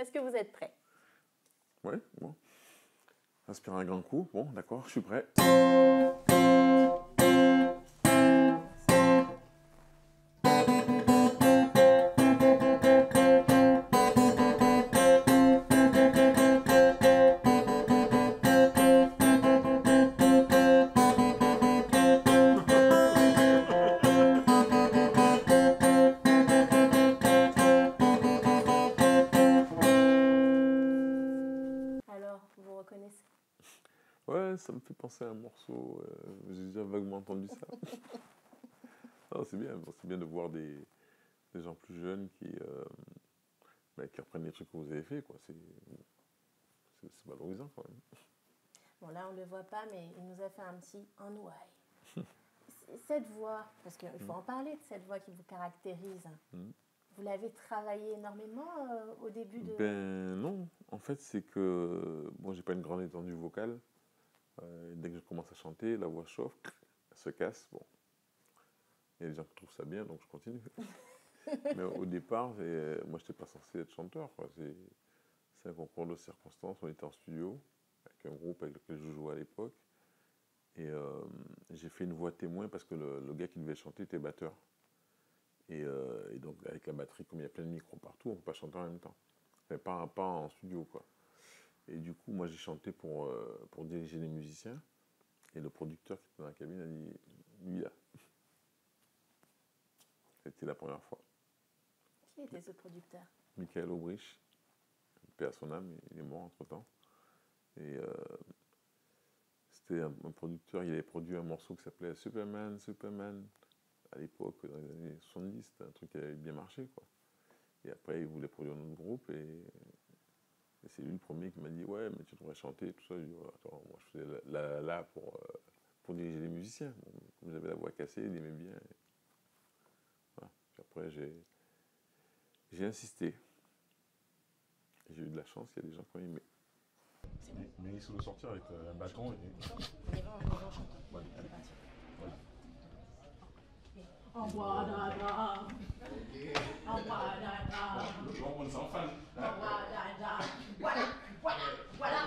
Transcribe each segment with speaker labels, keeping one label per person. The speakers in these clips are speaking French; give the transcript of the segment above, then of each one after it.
Speaker 1: Est-ce que vous êtes prêts?
Speaker 2: Ouais, bon. Inspire un grand coup. Bon, d'accord, je suis prêt.
Speaker 1: Alors, vous reconnaissez?
Speaker 2: Ouais, ça me fait penser à un morceau. J'ai déjà vaguement entendu ça. Ah, c'est bien de voir des gens plus jeunes qui reprennent les trucs que vous avez fait, quoi. C'est valorisant quand même.
Speaker 1: Bon, là, on ne le voit pas, mais il nous a fait un petit « en ouaille ». Cette voix, parce qu'il faut en parler de cette voix qui vous caractérise, vous l'avez travaillée énormément au début de...
Speaker 2: Ben non, en fait c'est que moi j'ai pas une grande étendue vocale. Dès que je commence à chanter, la voix chauffe, elle se casse. Bon, il y a des gens qui trouvent ça bien, donc je continue. Mais au départ, moi j'étais pas censé être chanteur, quoi. C'est un concours de circonstances. On était en studio avec un groupe avec lequel je jouais à l'époque, et j'ai fait une voix témoin parce que le gars qui devait chanter était batteur. Et donc avec la batterie, comme il y a plein de micros partout, on ne peut pas chanter en même temps. Enfin, pas en studio, quoi. Et du coup, moi j'ai chanté pour diriger les musiciens. Et le producteur qui était dans la cabine a dit, lui là. C'était la première fois.
Speaker 1: Qui était ce producteur?
Speaker 2: Michael Aubrich, paix à son âme, il est mort entre-temps. Et c'était un producteur, il avait produit un morceau qui s'appelait Superman, Superman. À l'époque, dans les années 70, c'était un truc qui avait bien marché, quoi. Et après, il voulait produire notre groupe, et c'est lui le premier qui m'a dit, ouais, mais tu devrais chanter, tout ça. Je dis, ouais, attends, moi je faisais la pour diriger les musiciens. Bon, comme j'avais la voix cassée, il aimait bien. Et voilà. Puis après, j'ai insisté. J'ai eu de la chance, il y a des gens qui ont aimé. Mais il se veut sortir avec un bâton.
Speaker 1: On y va, on chante.
Speaker 2: Voilà.
Speaker 1: C'est parti.
Speaker 2: Voilà.
Speaker 1: En bois d'Adam, en bois d'Adam,
Speaker 2: Le grand monde s'en fan.
Speaker 1: en bois d'Adam, voilà, voilà, voilà,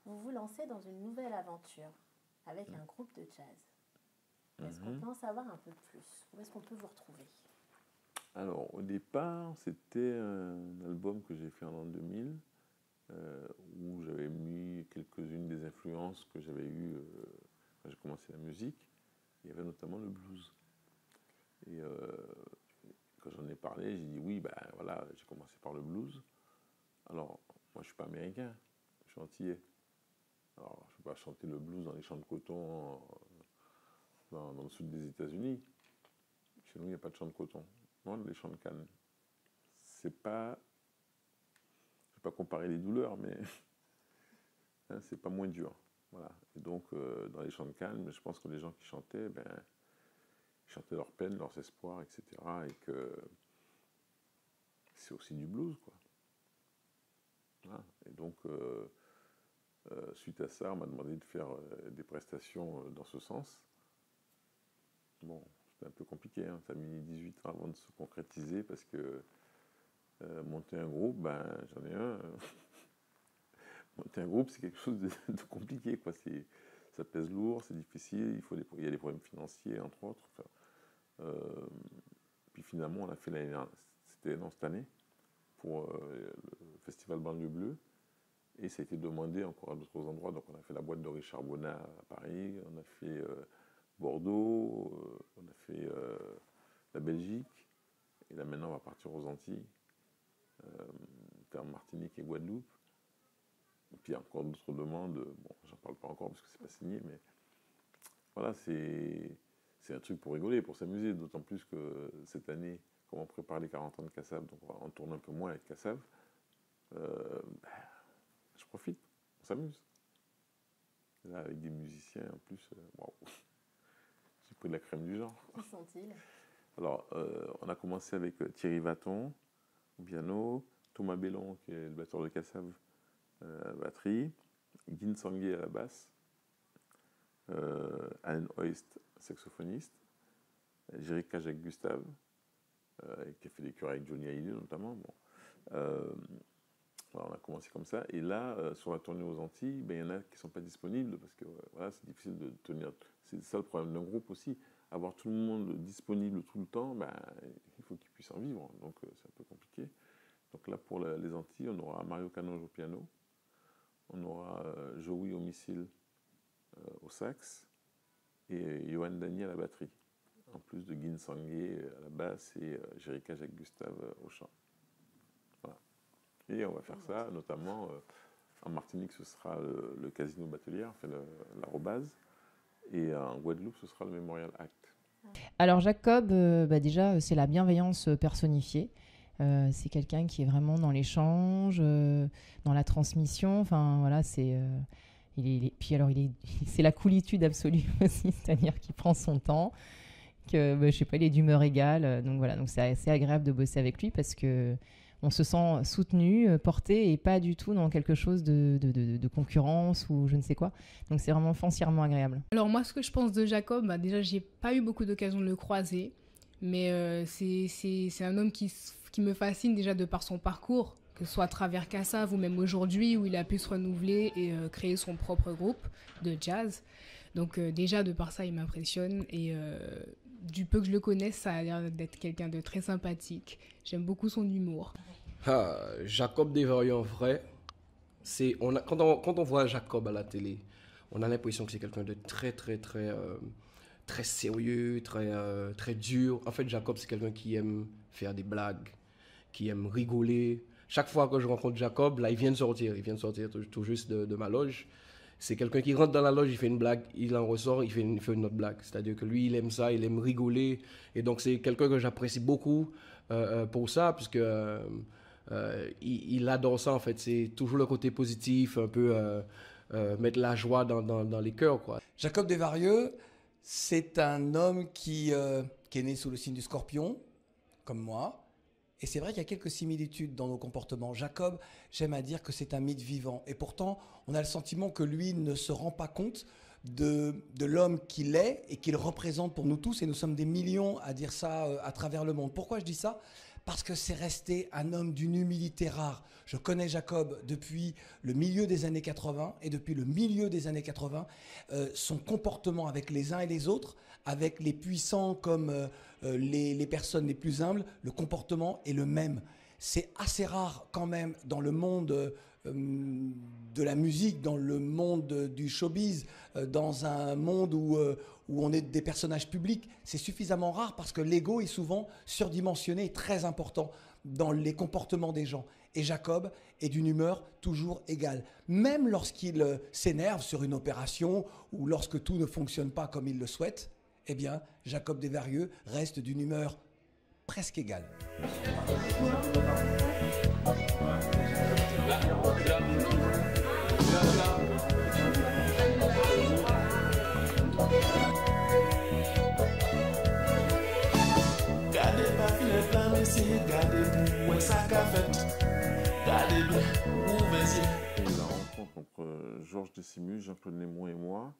Speaker 1: Vous vous lancez dans une nouvelle aventure avec un groupe de jazz. Est-ce qu'on peut en savoir un peu plus? Où est-ce qu'on peut vous retrouver?
Speaker 2: Alors, au départ, c'était un album que j'ai fait en l'an 2000, où j'avais mis quelques-unes des influences que j'avais eues quand j'ai commencé la musique. Il y avait notamment le blues. Et quand j'en ai parlé, j'ai dit oui, ben voilà, j'ai commencé par le blues. Alors, moi je suis pas américain, je suis antillais. Alors, je ne peux pas chanter le blues dans les champs de coton dans le sud des États-Unis. Chez nous, il n'y a pas de champs de coton. Non, les champs de canne. C'est pas... Je ne vais pas comparer les douleurs, mais hein, c'est pas moins dur. Voilà. Et donc, dans les champs de canne, je pense que les gens qui chantaient, ben, ils chantaient leurs peines, leurs espoirs, etc. Et que c'est aussi du blues, quoi. Voilà. Et donc, suite à ça, on m'a demandé de faire des prestations dans ce sens. Bon, c'était un peu compliqué, hein. Ça a mis 18 ans avant de se concrétiser parce que monter un groupe, ben j'en ai un. Monter un groupe, c'est quelque chose de compliqué, quoi. Ça pèse lourd, c'est difficile, il y a des problèmes financiers, entre autres. Enfin, puis finalement, on a fait cette année, pour le festival Banlieue Bleue. Et ça a été demandé encore à d'autres endroits. Donc on a fait la boîte de Richard Bonnat à Paris, on a fait Bordeaux, on a fait la Belgique. Et là maintenant on va partir aux Antilles, faire Martinique et Guadeloupe. Et puis il y a encore d'autres demandes. Bon, j'en parle pas encore parce que c'est pas signé, mais voilà, c'est un truc pour rigoler, pour s'amuser. D'autant plus que cette année, comme on prépare les 40 ans de Kassav, donc on tourne un peu moins avec Kassav. Je profite, on s'amuse. Là, avec des musiciens, en plus, waouh, j'ai pris de la crème du genre.
Speaker 1: Qui sont-ils?
Speaker 2: Alors, on a commencé avec Thierry Vaton au piano, Thomas Bellon, qui est le batteur de Kassav, à la batterie, Guy Nsangé à la basse, Alan Hoist, saxophoniste, Jérica Jacques Gustave, qui a fait des chœurs avec Johnny Hallyday notamment. Bon. Voilà, on a commencé comme ça. Et là, sur la tournée aux Antilles, ben, il y en a qui ne sont pas disponibles parce que voilà, c'est difficile de tenir. C'est ça le problème d'un groupe aussi. Avoir tout le monde disponible tout le temps, ben, il faut qu'ils puissent en vivre. Donc c'est un peu compliqué. Donc là, pour les Antilles, on aura Mario Canoge au piano, on aura Joey au missile au sax et Johan Dany à la batterie, en plus de Guy Nsangé à la basse et Jérica Jacques Gustave au chant. Voilà. Et on va faire ça, notamment en Martinique, ce sera le Casino Batelière, enfin l'Arobase, et en Guadeloupe, ce sera le Memorial Act.
Speaker 3: Alors Jacob, déjà, c'est la bienveillance personnifiée. C'est quelqu'un qui est vraiment dans l'échange, dans la transmission. Enfin, voilà, c'est... Puis alors, c'est la coolitude absolue aussi, c'est-à-dire qu'il prend son temps, que, je sais pas, il est d'humeur égale. Donc voilà, donc c'est assez agréable de bosser avec lui parce que on se sent soutenu, porté et pas du tout dans quelque chose de concurrence ou je ne sais quoi. Donc c'est vraiment foncièrement agréable.
Speaker 4: Alors moi, ce que je pense de Jacob, déjà, j'ai pas eu beaucoup d'occasion de le croiser, mais c'est un homme qui me fascine déjà de par son parcours, que ce soit à travers Kassav ou même aujourd'hui où il a pu se renouveler et créer son propre groupe de jazz. Donc déjà de par ça, il m'impressionne et du peu que je le connaisse, ça a l'air d'être quelqu'un de très sympathique. J'aime beaucoup son humour.
Speaker 5: Jacob Desvarieux en vrai, quand on voit Jacob à la télé, on a l'impression que c'est quelqu'un de très très sérieux, très dur. En fait, Jacob, c'est quelqu'un qui aime faire des blagues, qui aime rigoler. Chaque fois que je rencontre Jacob, là, il vient de sortir tout juste de ma loge. C'est quelqu'un qui rentre dans la loge, il fait une blague, il en ressort, il fait une autre blague. C'est-à-dire que lui, il aime ça, il aime rigoler. Et donc, c'est quelqu'un que j'apprécie beaucoup pour ça, puisque il adore ça, en fait. C'est toujours le côté positif, un peu mettre la joie dans les cœurs, quoi.
Speaker 6: Jacob Desvarieux, c'est un homme qui est né sous le signe du Scorpion, comme moi. Et c'est vrai qu'il y a quelques similitudes dans nos comportements. Jacob, j'aime à dire que c'est un mythe vivant. Et pourtant, on a le sentiment que lui ne se rend pas compte de l'homme qu'il est et qu'il représente pour nous tous. Et nous sommes des millions à dire ça à travers le monde. Pourquoi je dis ça ? Parce que c'est resté un homme d'une humilité rare. Je connais Jacob depuis le milieu des années 80. Et depuis le milieu des années 80, son comportement avec les uns et les autres, avec les puissants comme les personnes les plus humbles, le comportement est le même. C'est assez rare quand même dans le monde de la musique, dans le monde du showbiz, dans un monde où on est des personnages publics. C'est suffisamment rare parce que l'ego est souvent surdimensionné et très important dans les comportements des gens. Et Jacob est d'une humeur toujours égale. Même lorsqu'il s'énerve sur une opération ou lorsque tout ne fonctionne pas comme il le souhaite, eh bien, Jacob Desvarieux reste d'une humeur presque égale.
Speaker 2: Et la rencontre entre Georges Décimus, Jean-Claude Némon et moi,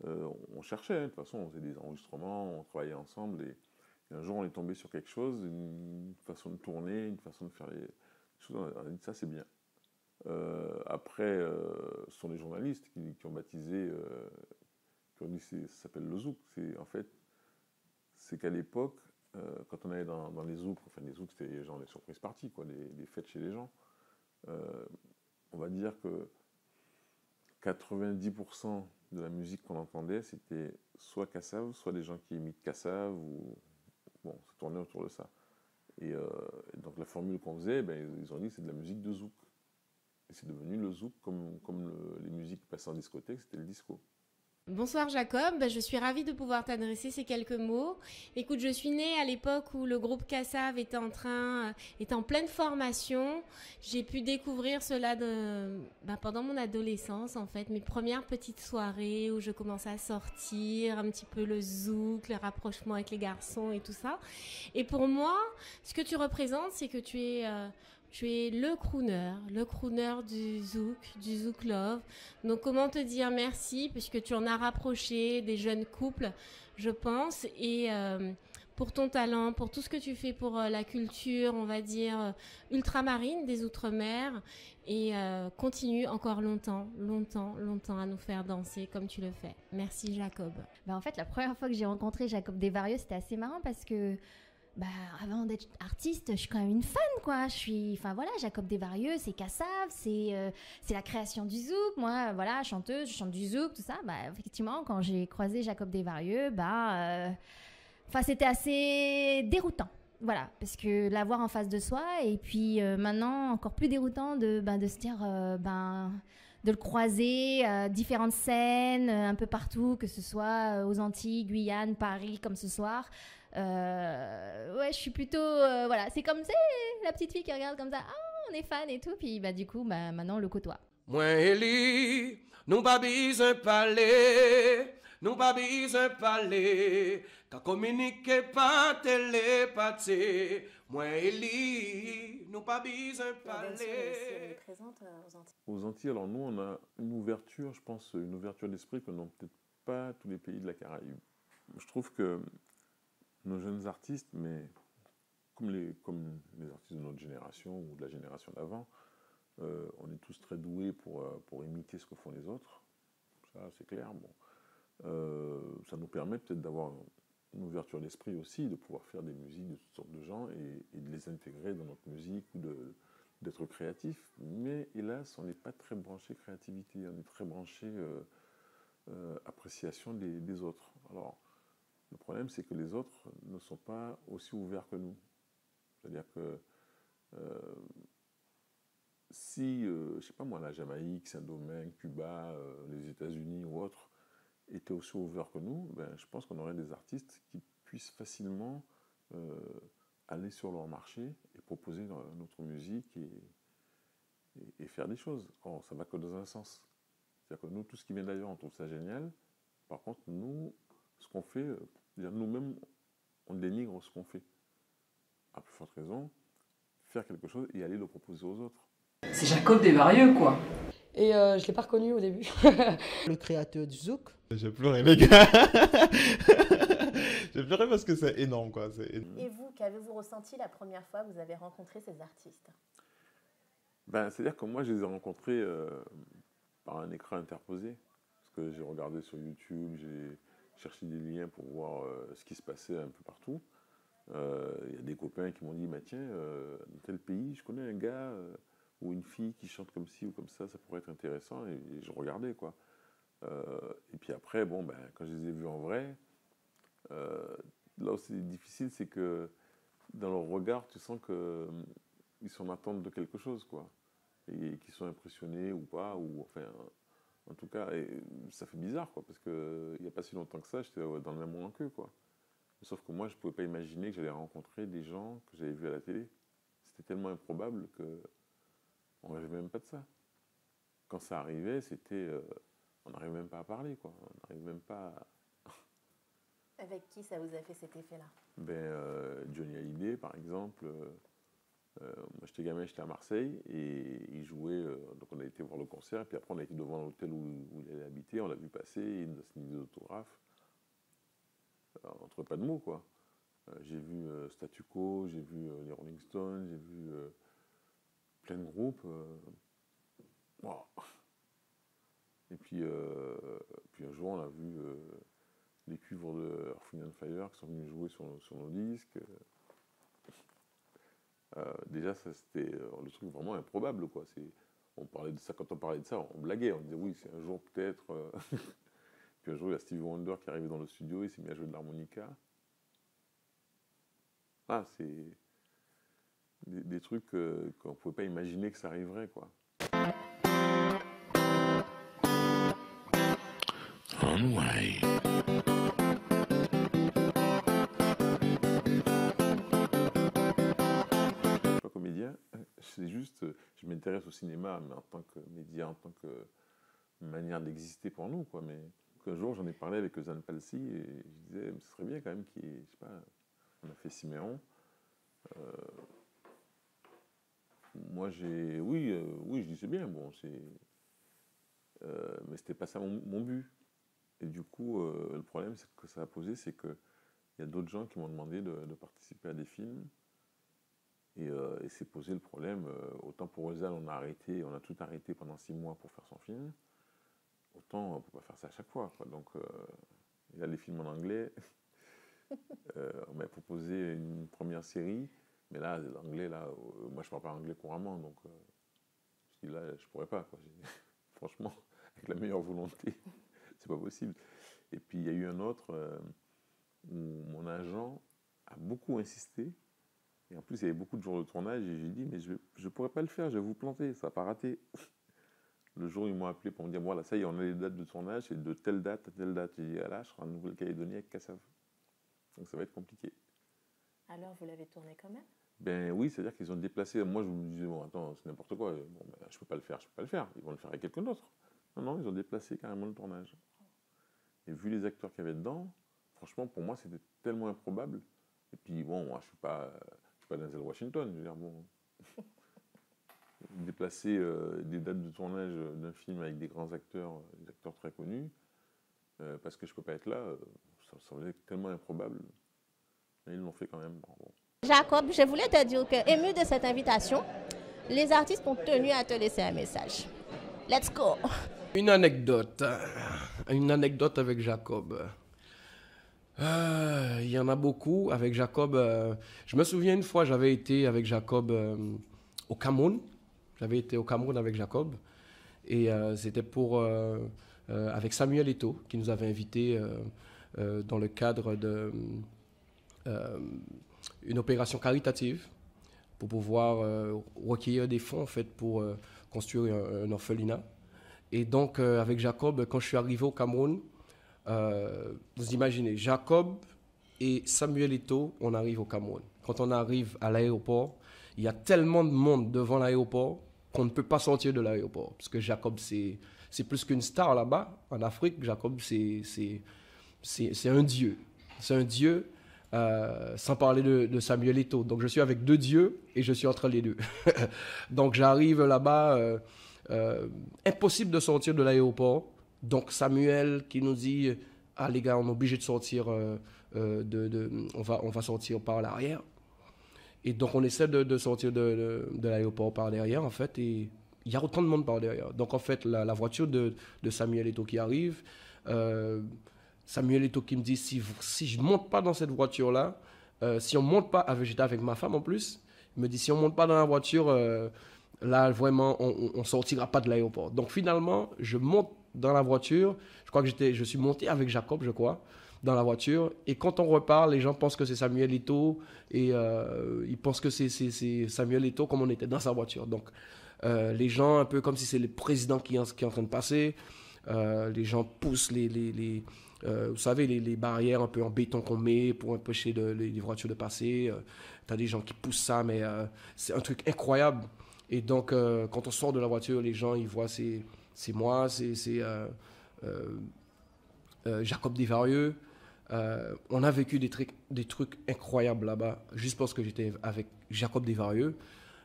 Speaker 2: on cherchait, de toute façon, on faisait des enregistrements, on travaillait ensemble et un jour on est tombé sur quelque chose, une façon de tourner, une façon de faire les choses, on a dit ça c'est bien. Après, ce sont les journalistes qui ont baptisé, qui ont dit ça s'appelle le zouk. En fait, c'est qu'à l'époque, quand on allait dans les zouks, enfin les zouks c'était genre les surprises parties, quoi, les fêtes chez les gens, on va dire que 90% de la musique qu'on entendait, c'était soit Kassav, soit des gens qui imitent Kassav, ou bon, ça tournait autour de ça. Et donc la formule qu'on faisait, ils ont dit que c'est de la musique de zouk. Et c'est devenu le zouk, comme les musiques passées en discothèque, c'était le disco.
Speaker 1: Bonsoir Jacob, je suis ravie de pouvoir t'adresser ces quelques mots. Écoute, je suis née à l'époque où le groupe Kassav était en pleine formation. J'ai pu découvrir cela pendant mon adolescence, en fait, mes premières petites soirées où je commençais à sortir, un petit peu le zouk, le rapprochement avec les garçons et tout ça. Et pour moi, ce que tu représentes, c'est que tu es le crooner du zouk love. Donc comment te dire merci, puisque tu en as rapproché des jeunes couples, je pense. Et
Speaker 7: pour ton talent, pour tout ce que tu fais pour la culture, on va dire, ultramarine des Outre-mer. Et continue encore longtemps, longtemps, longtemps à nous faire danser comme tu le fais. Merci Jacob.
Speaker 8: Bah, en fait, la première fois que j'ai rencontré Jacob Desvarieux, c'était assez marrant parce que bah, avant d'être artiste, je suis quand même une fan, quoi. Enfin voilà, Jacob Desvarieux, c'est Kassav, c'est la création du zouk. Moi, voilà, chanteuse, je chante du zouk, tout ça. Bah, effectivement, quand j'ai croisé Jacob Desvarieux, enfin, c'était assez déroutant. Voilà, parce que l'avoir en face de soi, et puis maintenant, encore plus déroutant de se dire, de le croiser, différentes scènes, un peu partout, que ce soit aux Antilles, Guyane, Paris, comme ce soir. Ouais, je suis plutôt, voilà, c'est comme, c'est la petite fille qui regarde comme ça, ah, on est fan et tout, puis du coup, maintenant, on le côtoie.
Speaker 5: Moi, Eli, nous pas besoin parler. Nous pas besoin parler, qu'à communiquer par télépathie. Moi, Eli, nous pas besoin parler.
Speaker 1: Elle est présente aux Antilles.
Speaker 2: Aux Antilles, alors nous, on a une ouverture, je pense, une ouverture d'esprit que n'ont peut-être pas tous les pays de la Caraïbe. Je trouve que nos jeunes artistes, mais comme les artistes de notre génération ou de la génération d'avant, on est tous très doués pour imiter ce que font les autres. Ça, c'est clair. Bon. Ça nous permet peut-être d'avoir une ouverture d'esprit aussi, de pouvoir faire des musiques de toutes sortes de gens et de les intégrer dans notre musique ou d'être créatif. Mais hélas, on n'est pas très branché créativité, on est très branché appréciation des autres. Alors, le problème, c'est que les autres ne sont pas aussi ouverts que nous. C'est-à-dire que si, je sais pas moi, la Jamaïque, Saint-Domingue, Cuba, les États-Unis ou autres, étaient aussi ouverts que nous, je pense qu'on aurait des artistes qui puissent facilement aller sur leur marché et proposer notre musique et faire des choses. Or, ça va que dans un sens. C'est-à-dire que nous, tout ce qui vient d'ailleurs, on trouve ça génial. Par contre, nous, ce qu'on fait, nous-mêmes, on dénigre ce qu'on fait. À plus forte raison, faire quelque chose et aller le proposer aux autres.
Speaker 9: C'est Jacob Desvarieux, quoi.
Speaker 10: Et je ne l'ai pas reconnu au début.
Speaker 11: Le créateur du zouk.
Speaker 12: J'ai pleuré, les gars. J'ai pleuré parce que c'est énorme, quoi.
Speaker 1: Et vous, qu'avez-vous ressenti la première fois que vous avez rencontré ces artistes?
Speaker 2: C'est-à-dire que moi, je les ai rencontrés par un écran interposé. Parce que j'ai regardé sur YouTube, j'ai cherché des liens pour voir ce qui se passait un peu partout. Il y a des copains qui m'ont dit, tiens, dans tel pays, je connais un gars ou une fille qui chante comme ci ou comme ça pourrait être intéressant. Et je regardais, quoi. Et puis après, quand je les ai vus en vrai, là où c'est difficile, c'est que dans leur regard, tu sens qu'ils sont en attente de quelque chose, quoi. Et qu'ils sont impressionnés ou pas, ou enfin, en tout cas, ça fait bizarre, quoi, parce qu'il n'y a pas si longtemps que ça, j'étais dans le même moment qu'eux, quoi. Sauf que moi, je ne pouvais pas imaginer que j'allais rencontrer des gens que j'avais vus à la télé. C'était tellement improbable qu'on ne rêvait même pas de ça. Quand ça arrivait, on n'arrivait même pas à parler, quoi. On n'arrivait même pas à...
Speaker 1: Avec qui ça vous a fait cet effet-là?
Speaker 2: Johnny Hallyday, par exemple. Moi, j'étais gamin, j'étais à Marseille, et il jouait... donc, on a été voir le concert, et puis après, on a été devant l'hôtel où il allait habiter, on l'a vu passer, il nous a signé des autographes. On ne trouvait pas de mots, quoi. J'ai vu Statu Quo, j'ai vu les Rolling Stones, j'ai vu plein de groupes. Wow. Et puis un jour, on a vu les cuivres de Earth, Wind & Fire qui sont venus jouer sur nos disques. Déjà, ça, c'était le truc vraiment improbable, quoi. On parlait de ça, quand on parlait de ça, on blaguait, on disait oui, c'est un jour peut-être... Puis un jour, il y a Stevie Wonder qui est arrivé dans le studio, il s'est mis à jouer de l'harmonica. C'est des trucs qu'on ne pouvait pas imaginer que ça arriverait, quoi.
Speaker 13: Runway.
Speaker 2: Je ne suis pas comédien, c'est juste, je m'intéresse au cinéma, mais en tant que média, en tant que manière d'exister pour nous, quoi. Mais un jour, j'en ai parlé avec Zan Palsy et je disais, ce serait bien quand même qu'il y ait, je sais pas, on a fait Ciméron. Moi, oui, je dis c'est bien, bon, mais c'était pas ça mon but. Et du coup, le problème que ça a posé, c'est que il y a d'autres gens qui m'ont demandé de participer à des films. Et s'est posé le problème, autant pour Ozal, on a tout arrêté pendant 6 mois pour faire son film, autant on ne peut pas faire ça à chaque fois, quoi. Donc, il y a les films en anglais. On m'a proposé une première série, mais là, l'anglais, là, moi je ne parle pas anglais couramment, donc je dis là, je ne pourrais pas, quoi. Franchement, avec la meilleure volonté, c'est pas possible. Et puis il y a eu un autre où mon agent a beaucoup insisté, et en plus il y avait beaucoup de jours de tournage, et j'ai dit, mais je ne pourrais pas le faire, je vais vous planter, ça ne va pas rater. Le jour où ils m'ont appelé pour me dire, voilà, ça y est, on a les dates de tournage, c'est de telle date à telle date. J'ai dit, ah là, je serai en Nouvelle-Calédonie avec Kassav. Donc ça va être compliqué.
Speaker 1: Alors, vous l'avez tourné quand même?
Speaker 2: Ben oui, c'est-à-dire qu'ils ont déplacé. Moi, je me disais, bon, attends, c'est n'importe quoi. Bon, ben, je peux pas le faire. Ils vont le faire avec quelqu'un d'autre. Non, ils ont déplacé carrément le tournage. Et vu les acteurs qu'il y avait dedans, franchement, pour moi, c'était tellement improbable. Et puis, bon, moi, je suis pas Denzel Washington. Je veux dire, bon. Déplacer des dates de tournage d'un film avec des grands acteurs, des acteurs très connus, parce que je peux pas être là, ça semblait tellement improbable. Et ils l'ont fait quand même. Bon.
Speaker 14: Jacob, je voulais te dire que, ému de cette invitation, les artistes ont tenu à te laisser un message. Let's go!
Speaker 5: Une anecdote avec Jacob. Il y en a beaucoup avec Jacob. Je me souviens une fois, j'avais été avec Jacob au Cameroun. J'avais été au Cameroun avec Jacob. Et c'était avec Samuel Eto'o, qui nous avait invités dans le cadre d'une opération caritative pour pouvoir recueillir des fonds en fait, pour construire un orphelinat. Et donc, avec Jacob, quand je suis arrivé au Cameroun, vous imaginez, Jacob et Samuel Eto'o, on arrive au Cameroun. Quand on arrive à l'aéroport, il y a tellement de monde devant l'aéroport qu'on ne peut pas sortir de l'aéroport. Parce que Jacob, c'est plus qu'une star là-bas. En Afrique, Jacob, c'est un dieu. C'est un dieu, sans parler de Samuel Eto'o. Donc, je suis avec 2 dieux et je suis entre les 2. Donc, j'arrive là-bas, impossible de sortir de l'aéroport. Donc, Samuel qui nous dit, ah les gars, on est obligé de sortir, on va sortir par l'arrière. Et donc, on essaie de sortir de l'aéroport par derrière, en fait, et il y a autant de monde par derrière. Donc, en fait, la voiture de Samuel Eto'o qui arrive, Samuel Eto'o qui me dit, si je ne monte pas dans cette voiture-là, si on ne monte pas, j'étais avec ma femme en plus, il me dit, si on ne monte pas dans la voiture, là, vraiment, on ne sortira pas de l'aéroport. Donc, finalement, je monte dans la voiture. Je crois que je suis monté avec Jacob, je crois, dans la voiture. Et quand on repart, les gens pensent que c'est Samuel Eto'o et ils pensent que c'est Samuel Eto'o comme on était dans sa voiture. Donc, les gens, un peu comme si c'est le président qui est en train de passer. Les gens poussent vous savez, les barrières un peu en béton qu'on met pour empêcher les voitures de passer. Tu as des gens qui poussent ça, mais c'est un truc incroyable. Et donc, quand on sort de la voiture, les gens, ils voient, c'est moi, c'est Jacob Desvarieux. On a vécu des trucs incroyables là-bas, juste parce que j'étais avec Jacob Desvarieux.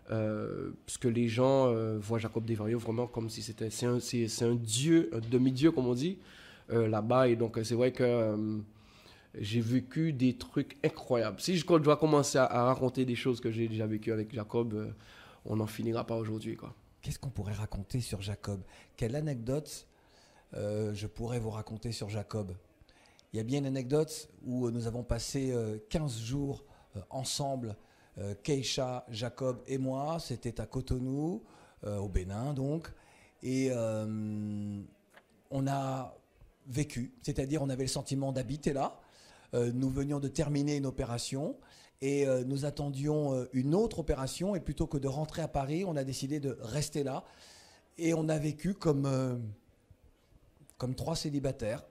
Speaker 5: Parce que les gens voient Jacob Desvarieux vraiment comme si c'est un dieu, un demi-dieu, comme on dit, là-bas. Et donc, c'est vrai que j'ai vécu des trucs incroyables. Si je dois commencer à raconter des choses que j'ai déjà vécues avec Jacob, on n'en finira pas aujourd'hui, quoi.
Speaker 6: Qu'est-ce qu'on pourrait raconter sur Jacob? Quelle anecdote je pourrais vous raconter sur Jacob? Il y a bien une anecdote où nous avons passé 15 jours ensemble, Keïcha, Jacob et moi. C'était à Cotonou, au Bénin donc. Et on a vécu, c'est-à-dire on avait le sentiment d'habiter là. Nous venions de terminer une opération. Et nous attendions une autre opération. Et plutôt que de rentrer à Paris, on a décidé de rester là. Et on a vécu comme 3 célibataires.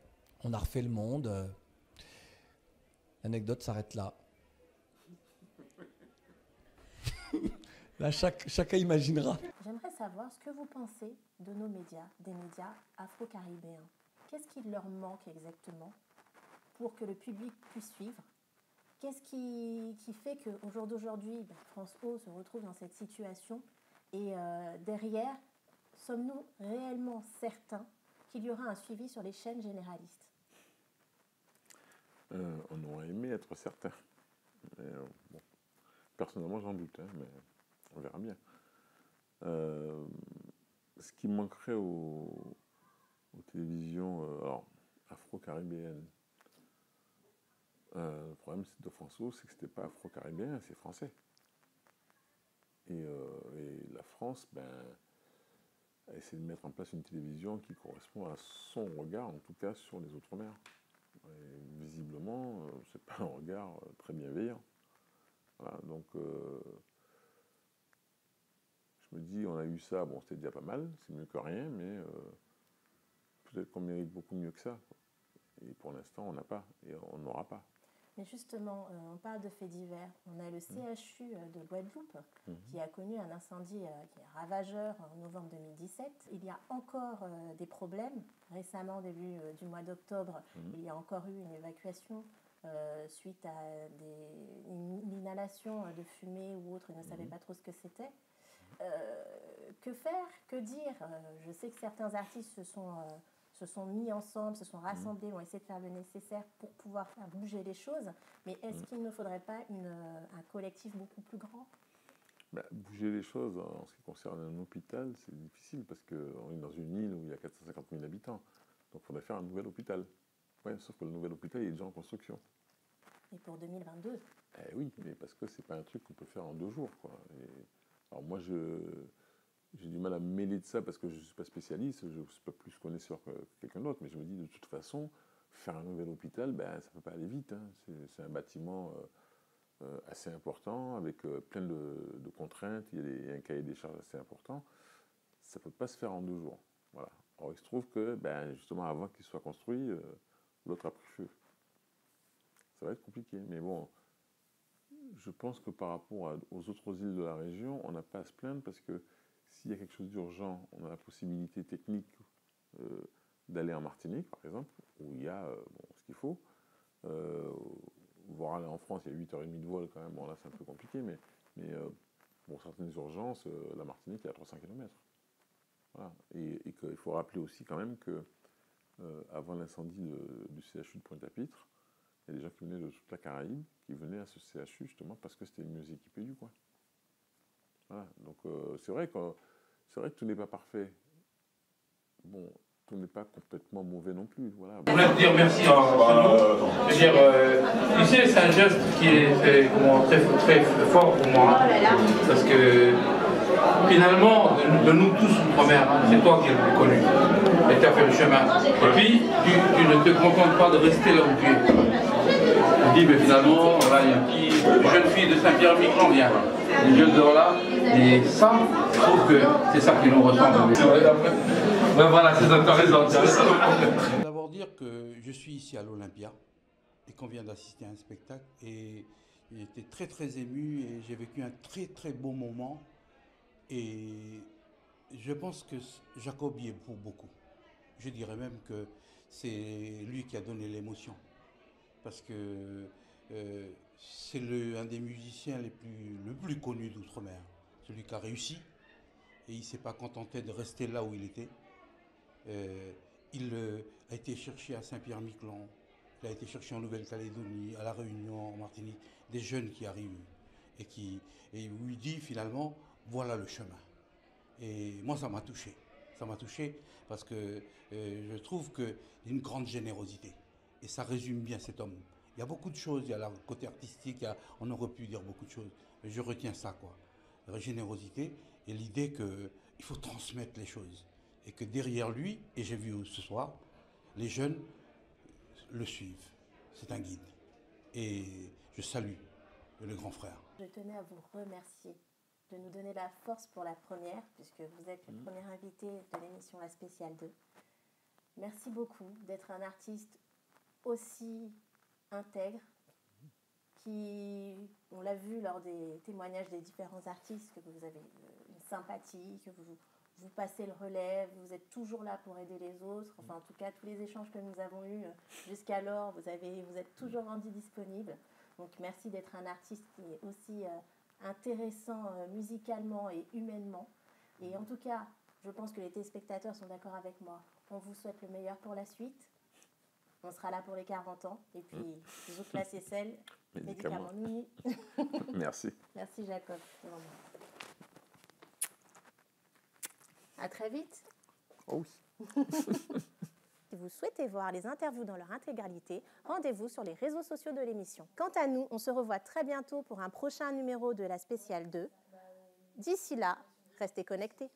Speaker 6: On a refait le monde. L'anecdote s'arrête là. Là, chacun imaginera.
Speaker 1: J'aimerais savoir ce que vous pensez de nos médias, des médias afro-caribéens. Qu'est-ce qui leur manque exactement pour que le public puisse suivre? Qu'est-ce qui fait qu'au jour d'aujourd'hui, France O se retrouve dans cette situation? Et derrière, sommes-nous réellement certains qu'il y aura un suivi sur les chaînes généralistes?
Speaker 2: On aurait aimé être certain. Mais, bon, personnellement, j'en doute, hein, mais on verra bien. Ce qui manquerait aux télévisions alors, afro-caribéennes, le problème de François, c'est que c'était pas afro-caribéen, c'est français. Et la France, a essayé de mettre en place une télévision qui correspond à son regard, en tout cas sur les Outre-mer. Et visiblement, c'est pas un regard très bienveillant. Voilà, donc je me dis, on a eu ça, bon, c'était déjà pas mal, c'est mieux que rien, mais peut-être qu'on mérite beaucoup mieux que ça. Et pour l'instant, on n'a pas, et on n'aura pas.
Speaker 1: Mais justement, on parle de faits divers. On a le CHU de Guadeloupe qui a connu un incendie qui est ravageur en novembre 2017. Il y a encore des problèmes. Récemment, au début du mois d'octobre, il y a encore eu une évacuation suite à une inhalation de fumée ou autre. Ils ne savaient pas trop ce que c'était. Que faire? Que dire? Je sais que certains artistes se sont mis ensemble, se sont rassemblés, ont essayé de faire le nécessaire pour pouvoir faire bouger les choses. Mais est-ce qu'il ne faudrait pas un collectif beaucoup plus grand?
Speaker 2: Bouger les choses en ce qui concerne un hôpital, c'est difficile parce qu'on est dans une île où il y a 450 000 habitants. Donc il faudrait faire un nouvel hôpital. Ouais, sauf que le nouvel hôpital il est déjà en construction.
Speaker 1: Et pour 2022?
Speaker 2: Oui, mais parce que c'est pas un truc qu'on peut faire en 2 jours, quoi. Alors moi, j'ai du mal à me mêler de ça parce que je ne suis pas spécialiste, je ne suis pas plus connaisseur que quelqu'un d'autre, mais je me dis de toute façon, faire un nouvel hôpital, ça ne peut pas aller vite. Hein. C'est un bâtiment assez important, avec plein de contraintes, il y a un cahier des charges assez important. Ça ne peut pas se faire en 2 jours. Voilà. Alors il se trouve que, justement, avant qu'il soit construit, l'autre a pris feu. Ça va être compliqué, mais bon... Je pense que par rapport aux autres îles de la région, on n'a pas à se plaindre parce que s'il y a quelque chose d'urgent, on a la possibilité technique d'aller en Martinique, par exemple, où il y a ce qu'il faut. Voire aller en France, il y a 8h30 de vol quand même. Bon, là, c'est un peu compliqué, mais pour certaines urgences, la Martinique, il y a 300 km. Voilà. Et qu'il faut rappeler aussi quand même que avant l'incendie du CHU de Pointe-à-Pitre, il y a des gens qui venaient de toute la Caraïbe, qui venaient à ce CHU justement parce que c'était le mieux équipé du coin. Voilà. Donc c'est vrai que tout n'est pas parfait. Bon, tout n'est pas complètement mauvais non plus. Voilà.
Speaker 15: Je voulais te dire merci. Je veux dire, tu sais, c'est un geste qui est très fort pour moi. Parce que finalement, de nous tous outre-mer, c'est toi qui es le plus connu. Et tu as fait le chemin. Et puis, tu ne te contentes pas de rester là où tu es. Tu dis, mais finalement, voilà, il y a une jeune fille de Saint-Pierre-Miquelon vient. Une jeune de là. Et ça, je trouve que c'est ça qui nous ressemble. Voilà, c'est ça, tu as raison.
Speaker 16: Je veux d'abord dire que je suis ici à l'Olympia et qu'on vient d'assister à un spectacle. Et j'ai été très très ému et j'ai vécu un très très beau moment. Et je pense que Jacob y est pour beaucoup. Je dirais même que c'est lui qui a donné l'émotion. Parce que c'est un des musiciens le plus connus d'Outre-mer. Celui qui a réussi. Et il ne s'est pas contenté de rester là où il était. Il a été cherché à Saint-Pierre-Miquelon. Il a été cherché en Nouvelle-Calédonie, à La Réunion, en Martinique. Des jeunes qui arrivent et où il dit finalement, voilà le chemin. Et moi, ça m'a touché. Ça m'a touché parce que je trouve qu'il y a une grande générosité. Et ça résume bien cet homme. Il y a beaucoup de choses, il y a le côté artistique, on aurait pu dire beaucoup de choses. Mais je retiens ça, quoi. La générosité et l'idée qu'il faut transmettre les choses. Et que derrière lui, et j'ai vu ce soir, les jeunes le suivent. C'est un guide. Et je salue le grand frère.
Speaker 1: Je tenais à vous remercier de nous donner la force pour la première, puisque vous êtes le premier invité de l'émission La Spéciale 2. Merci beaucoup d'être un artiste aussi intègre, qui, on l'a vu lors des témoignages des différents artistes, que vous avez une sympathie, que vous passez le relais, vous êtes toujours là pour aider les autres. Enfin, en tout cas, tous les échanges que nous avons eus jusqu'alors, vous êtes toujours rendu disponible. Donc, merci d'être un artiste qui est aussi intéressant musicalement et humainement. Et en tout cas, je pense que les téléspectateurs sont d'accord avec moi. On vous souhaite le meilleur pour la suite. On sera là pour les 40 ans. Et puis, Zouk la Cécelle, médicaments Nouni.
Speaker 2: Merci.
Speaker 1: Merci, Jacob. À très vite.
Speaker 2: Oh oui.
Speaker 14: Si vous souhaitez voir les interviews dans leur intégralité, rendez-vous sur les réseaux sociaux de l'émission. Quant à nous, on se revoit très bientôt pour un prochain numéro de la spéciale 2. D'ici là, restez connectés.